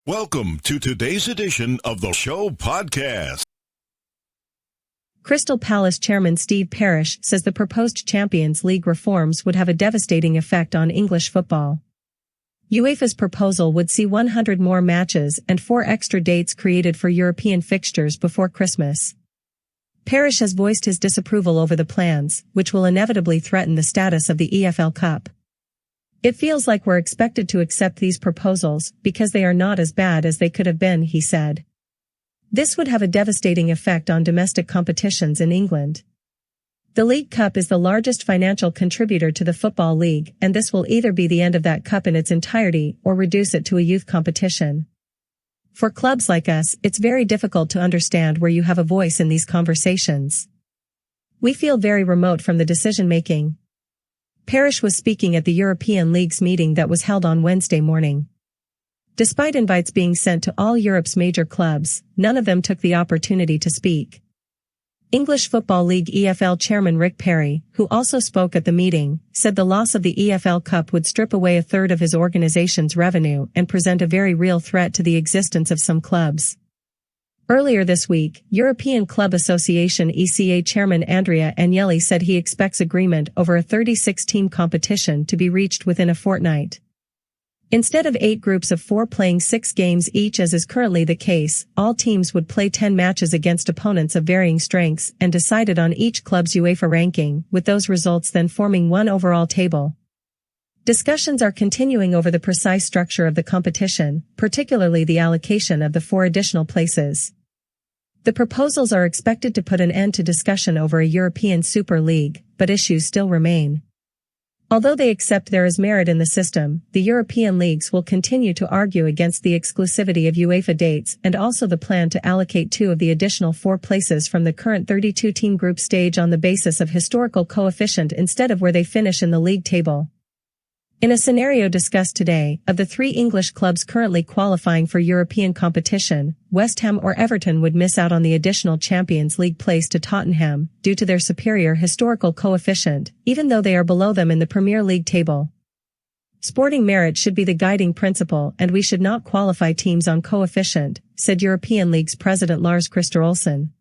Welcome to today's edition of the show podcast. Crystal Palace chairman Steve Parish says the proposed Champions League reforms would have a devastating effect on English football. UEFA's proposal would see 100 more matches and 4 extra dates created for European fixtures before Christmas. Parish has voiced his disapproval over the plans, which will inevitably threaten the status of the EFL Cup. "It feels like we're expected to accept these proposals because they are not as bad as they could have been," he said. This would have a devastating effect on domestic competitions in England. The League Cup is the largest financial contributor to the Football League, and this will either be the end of that cup in its entirety or reduce it to a youth competition. "For clubs like us, it's very difficult to understand where you have a voice in these conversations. We feel very remote from the decision-making." Parish was speaking at the European League's meeting that was held on Wednesday morning. Despite invites being sent to all Europe's major clubs, none of them took the opportunity to speak. English Football League EFL chairman Rick Parry, who also spoke at the meeting, said the loss of the EFL Cup would strip away a third of his organization's revenue and present a very real threat to the existence of some clubs. Earlier this week, European Club Association (ECA) chairman Andrea Agnelli said he expects agreement over a 36-team competition to be reached within a fortnight. Instead of 8 groups of 4 playing 6 games each as is currently the case, all teams would play 10 matches against opponents of varying strengths and decided on each club's UEFA ranking, with those results then forming one overall table. Discussions are continuing over the precise structure of the competition, particularly the allocation of the 4 additional places. The proposals are expected to put an end to discussion over a European Super League, but issues still remain. Although they accept there is merit in the system, the European leagues will continue to argue against the exclusivity of UEFA dates and also the plan to allocate 2 of the additional 4 places from the current 32-team group stage on the basis of historical coefficient instead of where they finish in the league table. In a scenario discussed today, of the 3 English clubs currently qualifying for European competition, West Ham or Everton would miss out on the additional Champions League place to Tottenham, due to their superior historical coefficient, even though they are below them in the Premier League table. "Sporting merit should be the guiding principle and we should not qualify teams on coefficient," said European League's president Lars-Christer Olsen.